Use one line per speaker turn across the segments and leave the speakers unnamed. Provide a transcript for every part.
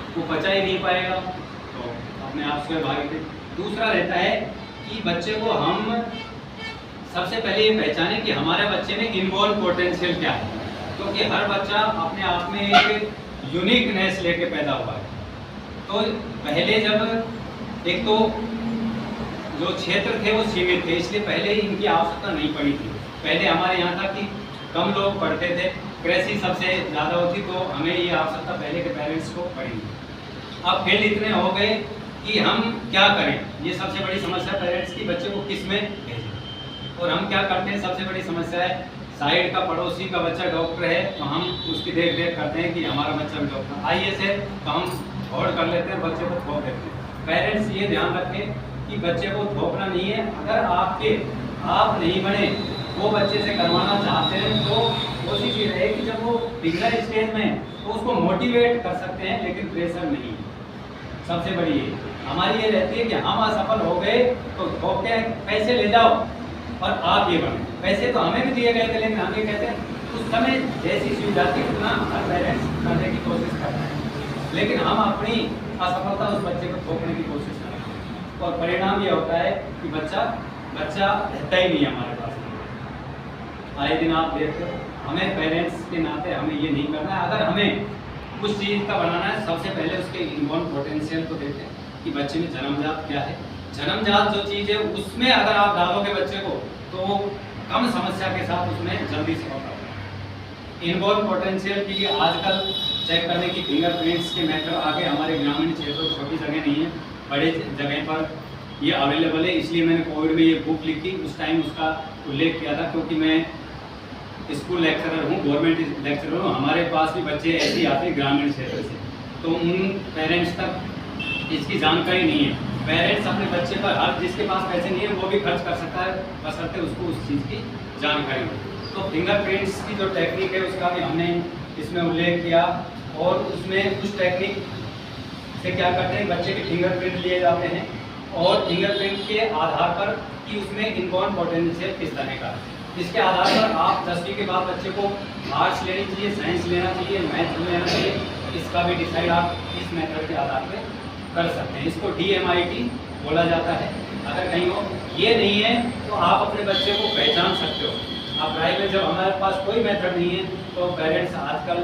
वो पचा ही नहीं पाएगा तो अपने आप से भागे। दूसरा रहता है कि बच्चे को हम सबसे पहले ये पहचाने कि हमारे बच्चे में इनबॉर्न पोटेंशियल क्या है, क्योंकि हर बच्चा अपने आप में एक यूनिकनेस लेके पैदा हुआ है। तो पहले जब एक तो जो क्षेत्र थे वो सीमित थे, इसलिए पहले इनकी आवश्यकता नहीं पड़ी थी। पहले हमारे यहाँ था कि कम लोग पढ़ते थे, कृषि सबसे ज़्यादा होती, तो हमें ये आवश्यकता पहले के पेरेंट्स को पड़ी। अब फील्ड इतने हो गए कि हम क्या करें, ये सबसे बड़ी समस्या पेरेंट्स की, बच्चे को किस में भेजें। और हम क्या करते हैं, सबसे बड़ी समस्या है साइड का पड़ोसी का बच्चा डॉक्टर है तो हम उसकी देख रेख करते हैं कि हमारा बच्चा भी डॉक्टर IAS है तो हम होड़ कर लेते हैं, बच्चे को थोप देते हैं। पेरेंट्स ये ध्यान रखें कि बच्चे को थोपना नहीं है। अगर आप नहीं बने, वो बच्चे से करवाना चाहते हैं तो कोशिश ये रहे कि जब वो बिगनर स्टेज में तो उसको मोटिवेट कर सकते हैं, लेकिन प्रेशर नहीं। सबसे बड़ी ये हमारी ये रहती है कि हम असफल हो गए तो थोप के पैसे ले जाओ और आप ये बने। पैसे तो हमें भी दिए गए थे, लेकिन हम ये कहते हैं उस समय जैसी सुविधा थी उतना हर पेरेंट्स करने की कोशिश करता है, लेकिन हम अपनी असफलता उस बच्चे को थोपने की कोशिश करते हैं और परिणाम ये होता है कि बच्चा रहता ही नहीं है हमारे पास। आए दिन आप देखते हो, हमें पेरेंट्स के नाते हमें ये नहीं करना है। अगर हमें कुछ चीज़ का बनाना है, सबसे पहले उसके इनबॉर्न पोटेंशियल को देखते हैं कि बच्चे में जन्मजात क्या है। जन्मजात जो चीज़ है उसमें अगर आप डालोगे बच्चे को तो कम समस्या के साथ उसमें जल्दी से होता है। इनबॉर्न पोटेंशियल की आजकल चेक करने की फिंगरप्रिंट्स के मेथड आगे हमारे ग्रामीण क्षेत्रों, छोटी जगह नहीं है, बड़े जगह पर ये अवेलेबल है। इसलिए मैंने कोविड में ये बुक लिखी, उस टाइम उसका उल्लेख किया था, क्योंकि मैं स्कूल लेक्चरर हूँ, गवर्नमेंट लेक्चरर हूँ। हमारे पास भी बच्चे ऐसे ही आते हैं ग्रामीण क्षेत्र से, तो उन पेरेंट्स तक इसकी जानकारी नहीं है। पेरेंट्स अपने बच्चे पर, हर जिसके पास पैसे नहीं है वो भी खर्च कर सकता है, बशर्ते उसको उस चीज़ की जानकारी हो। तो फिंगरप्रिंट्स की जो टेक्निक है उसका भी हमने इसमें उल्लेख किया, और उसमें उस टेक्निक से क्या करते हैं, बच्चे के फिंगरप्रिंट लिए जाते हैं और फिंगरप्रिंट के आधार पर कि उसमें इनबॉर्न पोटेंशियल किस तरह का है, इसके आधार पर आप 10वीं के बाद बच्चे को आर्ट्स लेनी चाहिए, साइंस लेना चाहिए, मैथ लेना चाहिए, इसका भी डिसाइड आप इस मेथड के आधार पर कर सकते हैं। इसको DMIT बोला जाता है। अगर कहीं हो ये नहीं है तो आप अपने बच्चे को पहचान सकते हो। आप प्राइवेट, जब हमारे पास कोई मेथड नहीं है तो पेरेंट्स आजकल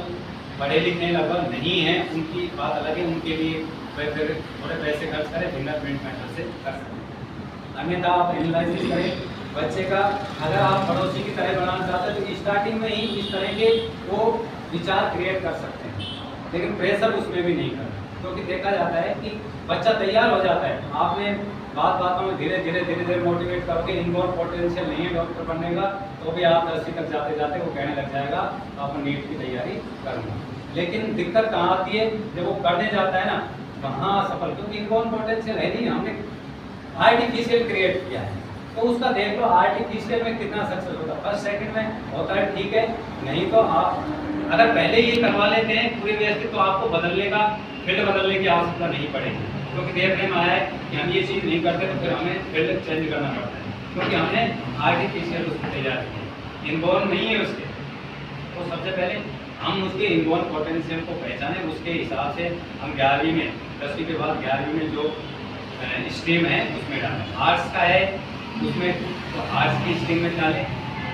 पढ़े लिखे लगभग नहीं हैं, उनकी बात अलग है, उनके लिए फिर थोड़े पैसे खर्च करें, फिंगरप्रिंट मेथड से कर सकते हैं। अन्यथा आप एनालिसिस करें बच्चे का। अगर आप पड़ोसी की तरह बनाना चाहते हैं तो स्टार्टिंग में ही इस तरह के वो विचार क्रिएट कर सकते हैं, लेकिन प्रेशर उसमें भी नहीं करना, क्योंकि देखा जाता है कि बच्चा तैयार हो जाता है। आपने बातों में धीरे धीरे मोटिवेट करोगे, इनबॉर्न पोटेंशियल नहीं है डॉक्टर बनने का, तो भी आप 10वीं तक जाते जाते वो कहने लग जाएगा आप नीट की तैयारी करूँगा। लेकिन दिक्कत कहाँ आती है, जब वो करने जाता है ना वहाँ सफल, क्योंकि इनबॉर्न पोटेंशियल है नहीं, हमने आर्टिफिशियल क्रिएट किया है। तो उसका देख लो आर्टिफिशियल में कितना सक्सेस होता है, फर्स्ट सेकंड में होता है, ठीक है। नहीं तो आप अगर पहले ये करवा लेते हैं पूरी व्यवस्थित तो आपको बदलने का, फील्ड बदलने की आवश्यकता नहीं पड़ेगी, क्योंकि देखने में आया है कि हम ये चीज़ नहीं करते तो फिर हमें फील्ड चेंज करना पड़ता है, क्योंकि हमने आर्टिफिशियल उसकी तैयारी की, इनबॉर्न नहीं है उसके। तो सबसे पहले हम उसके इनबॉर्न पोटेंशियल को पहचानें, उसके हिसाब से हम 11वीं में, 10वीं के बाद 11वीं में जो स्ट्रीम है उसमें डालें। आर्ट्स का है उसमें तो आर्ट्स की स्ट्रीम में डालें,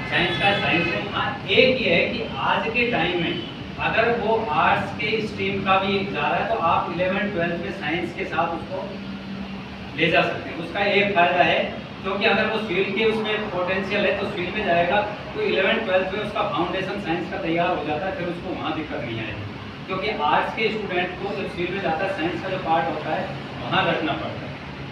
साइंस का साइंस में। हाँ, एक ये है कि आज के टाइम में अगर वो आर्ट्स के स्ट्रीम का भी जा रहा है तो आप 11th-12th में साइंस के साथ उसको ले जा सकते हैं। उसका एक फायदा है, क्योंकि अगर वो फील्ड के उसमें पोटेंशियल है तो फील्ड में जाएगा तो 11th-12th में उसका फाउंडेशन साइंस का तैयार हो जाता है, फिर उसको वहाँ दिक्कत नहीं आएगी। क्योंकि आर्ट्स के स्टूडेंट को जब फील्ड में जाता है साइंस का जो पार्ट होता है वहाँ रखना पड़ता है।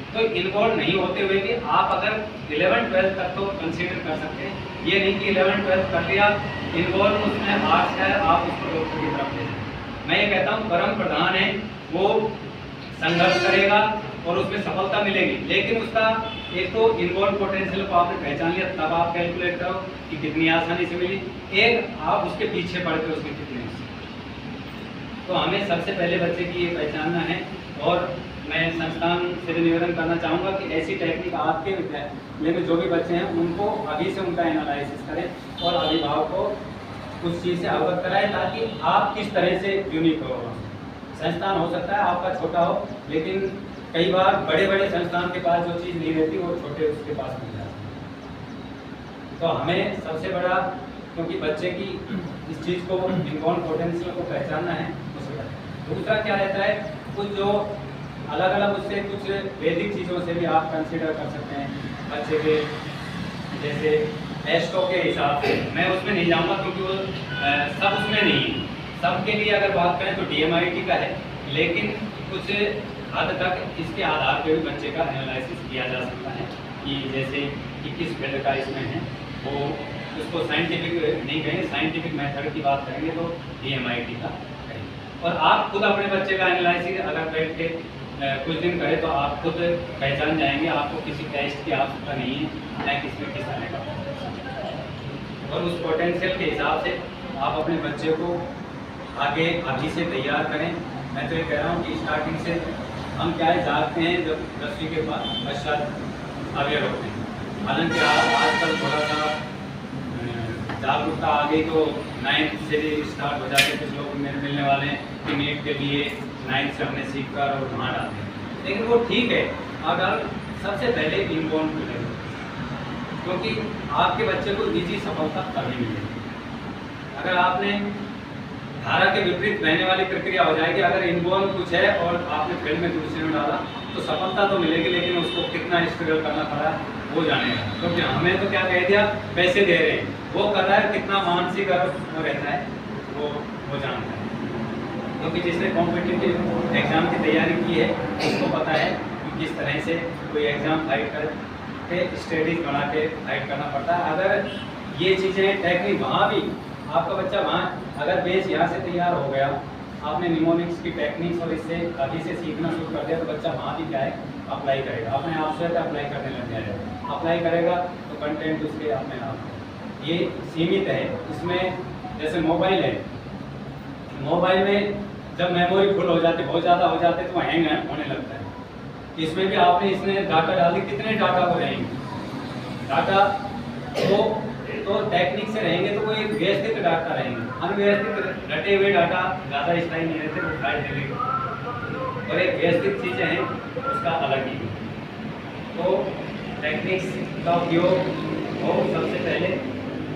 तो इन्वॉल्व नहीं होते हुए भी आप अगर 11th-12th तक तो कंसीडर कर सकते हैं। ये नहीं कि 11th-12th कर लिया, इन्वॉल्व उसमें आर्ट्स है, आप उसको डॉक्टर की तरफ ले जाए। मैं ये कहता हूँ परम प्रधान है, वो संघर्ष करेगा और उसमें सफलता मिलेगी, लेकिन उसका एक तो इनबॉर्न पोटेंशियल को आपने पहचान लिया, तब आप कैलकुलेट करो कि कितनी आसानी से मिली, एक आप उसके पीछे पड़ते उसमें कितने। तो हमें सबसे पहले बच्चे की ये पहचानना है, और मैं संस्थान से भी निवेदन करना चाहूँगा कि ऐसी टेक्निक आपके विद्यालय में जो भी बच्चे हैं उनको अभी से उनका एनालिसिस करें और अभिभावक को उस चीज़ से अवगत कराएं, ताकि आप किस तरह से यूनिक हो। संस्थान हो सकता है आपका छोटा हो, लेकिन कई बार बड़े बड़े संस्थान के पास जो चीज़ नहीं रहती वो छोटे उसके पास मिल जाती है। तो हमें सबसे बड़ा, क्योंकि बच्चे की इस चीज़ को, इनबॉर्न पोटेंशियल को पहचानना है, उसका दूसरा क्या रहता है, कुछ जो अलग अलग उससे कुछ वैदिक चीज़ों से भी आप कंसिडर कर सकते हैं बच्चे के, जैसे एस्ट्रो के हिसाब से। मैं उसमें नहीं जाऊँगा क्योंकि वो सब उसमें नहीं है। सबके लिए अगर बात करें तो DMIT का है, लेकिन कुछ हद तक इसके आधार पर भी बच्चे का एनालिसिस किया जा सकता है कि जैसे कि किस फील्ड का इसमें है, वो उसको साइंटिफिक नहीं कहेंगे, साइंटिफिक मेथड की बात करेंगे तो DMIT का कहेंगे। और आप खुद अपने बच्चे का एनालिसिस अगर बैठ के कुछ दिन करें तो आप खुद पहचान जाएंगे, आपको किसी टेस्ट की आवश्यकता नहीं है, न किसमें किस तरह का। और उस पोटेंशियल के हिसाब से आप अपने बच्चे को आगे अभी से तैयार करें। मैं तो ये कह रहा हूँ कि स्टार्टिंग से हम क्या है जागते हैं जब 10वीं के बाद पश्चात अवेयर होते हैं। हालांकि आजकल थोड़ा सा जागरूकता आ गई तो 9th से भी स्टार्ट हो जाते हैं। कुछ लोग मेरे मिलने वाले हैं कि नीट के लिए 9th से हमने सीख कर और वहाँ डालते हैं, लेकिन वो ठीक है अगर सबसे पहले इनबॉर्न मिले, क्योंकि आपके बच्चे को निजी सफलता तभी मिलेगी अगर आपने धारा के विपरीत बहने वाली प्रक्रिया हो जाएगी। अगर इनबॉर्न कुछ है और आपने फील्ड में दूसरे में डाला तो सफलता तो मिलेगी, लेकिन उसको कितना स्ट्रगल करना पड़ा वो जानेगा। क्योंकि हमें तो क्या कह दिया, पैसे दे रहे हैं, वो कर रहा है, कितना मानसिक वो रहता है वो जानता है। क्योंकि जिसने कॉम्पिटिटिव एग्ज़ाम की तैयारी की है उसको पता है कि किस तरह से कोई एग्ज़ाम फाइट करके स्टडीज बना के फाइट करना पड़ता है। अगर ये चीज़ें टेक्निक वहाँ भी आपका बच्चा वहाँ अगर बेस यहाँ से तैयार हो गया, आपने निमोनिक्स की टेक्निक्स और इससे अभी से सीखना शुरू कर दिया, तो बच्चा वहाँ भी क्या है अप्लाई करेगा, अपने आप से अप्लाई करने लग जाएगा। अप्लाई करेगा तो कंटेंट उसके अपने आप ये सीमित है। इसमें जैसे मोबाइल है, मोबाइल में जब मेमोरी फुल हो जाती, बहुत ज़्यादा हो जाते तो हैंग होने लगता है। इसमें भी आपने इसमें डाटा डाल दी, कितने डाटा को रहेंगे, डाटा वो तो टेक्निक से रहेंगे तो वो एक व्यवस्थित डाटा रहेंगे। अनव्यवस्थित रटे हुए डाटा ज़्यादा स्थायी नहीं रहते, वो फाइल चलेगा। और एक व्यवस्थित चीज़ें हैं उसका अलग ही। तो टेक्निक्स का उपयोग हो सबसे पहले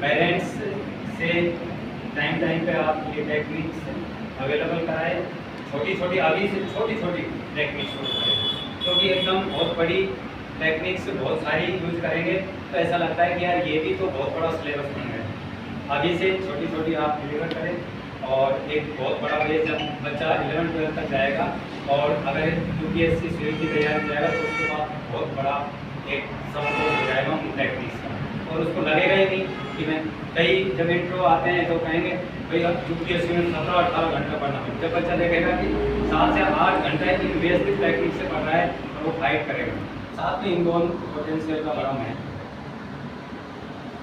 पेरेंट्स से टाइम पे आप ये टेक्निक्स अवेलेबल कराए। छोटी छोटी अभी से छोटी छोटी टेक्निक्स शुरू करें, क्योंकि एकदम बहुत बड़ी टेक्निक्स बहुत सारी यूज करेंगे तो ऐसा लगता है कि यार ये भी तो बहुत बड़ा सिलेबस बन गया। अभी से छोटी छोटी आप डिलीवर करें और एक बहुत बड़ा बेस जब बच्चा 11th-12th तक जाएगा और अगर UPSC सिविल की तैयारी जाएगा तो उसके बाद बहुत बड़ा एक सब हो जाएगा उन टेक्निक्स का। और उसको लगेगा ही नहीं कि मैं कई जब इंट्रो आते हैं तो कहेंगे भाई अब UPSC में 17-18 घंटा पढ़ना है। जब बच्चा देखेगा कि 7 से 8 घंटा इन बेसिक टेक्निक से पढ़ रहा है और वो फाइट करेगा। साथ में इनबॉर्न पोटेंशियल का बड़ा है।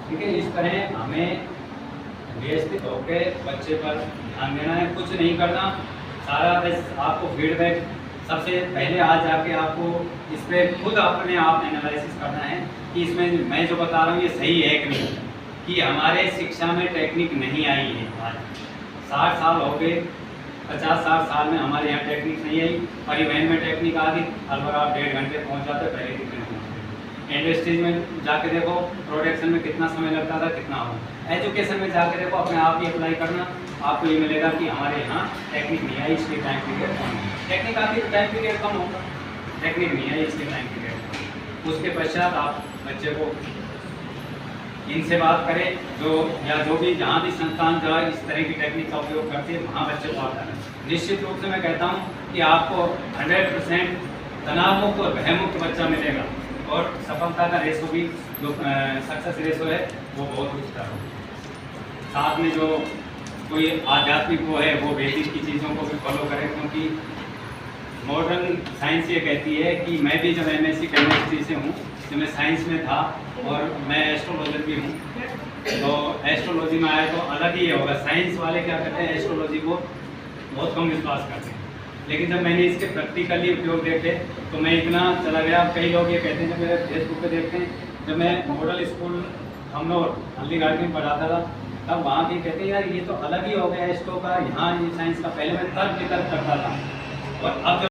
ठीक है, इस तरह हमें व्यवस्थित होकर बच्चे पर ध्यान देना है, कुछ नहीं करना। सारा बस आपको फीडबैक सबसे पहले आज जाके आपको इस पर खुद अपने आप एनालिसिस करना है कि इसमें मैं जो बता रहा हूँ ये सही है कि नहीं, कि हमारे शिक्षा में टेक्निक नहीं आई है। आज 60 साल हो गए, 50-60 साल में हमारे यहाँ टेक्निक नहीं आई। परिवहन में टेक्निक आ गई, अलवर आप 1.5 घंटे पहुँच जाते, पहले कितने पहुँचते। इंडस्ट्रीज में जाके देखो प्रोडक्शन में कितना समय लगता था, कितना हो। एजुकेशन में जाके देखो, अपने आप ही अप्लाई करना, आपको ये मिलेगा कि हमारे यहाँ टेक्निक नहीं आई इसलिए टाइम पीरियड कम है। टेक्निक आती तो टाइम पीरियड कम होगा, टेक्निक नहीं आई इसलिए टाइम पीरियड। उसके पश्चात आप बच्चे को इनसे बात करें जो भी जहाँ भी संस्थान जो है इस तरह की टेक्निक का उपयोग करती है वहाँ बच्चे को आता है। निश्चित रूप से मैं कहता हूँ कि आपको 100% तनाव मुक्त और भय मुक्त बच्चा मिलेगा और सफलता का रेशो भी जो सक्सेस रेशो है वो बहुत ऊँचा हो। साथ में जो कोई आध्यात्मिक वो है वो वैदिक की चीज़ों को भी फॉलो करें, क्योंकि मॉडर्न साइंस ये कहती है कि मैं भी जब MSc केमिस्ट्री से हूँ, तो मैं साइंस में था और मैं एस्ट्रोलॉजर भी हूँ, तो एस्ट्रोलॉजी में आया तो अलग ही होगा। साइंस वाले क्या करते हैं, एस्ट्रोलॉजी को बहुत कम विश्वास करते हैं, लेकिन जब मैंने इसके प्रैक्टिकली उपयोग देखे तो मैं इतना चला गया। कई लोग ये कहते हैं, जब मेरे फेसबुक पे देखते हैं, जब मैं मॉडल स्कूल हम लोग हल्दी घाटी में पढ़ाता था तब वहाँ भी कहते हैं यार ये तो अलग ही हो गया एस्ट्रो का, यहाँ ये साइंस का। पहले मैं तर्क वितर्क करता था और अब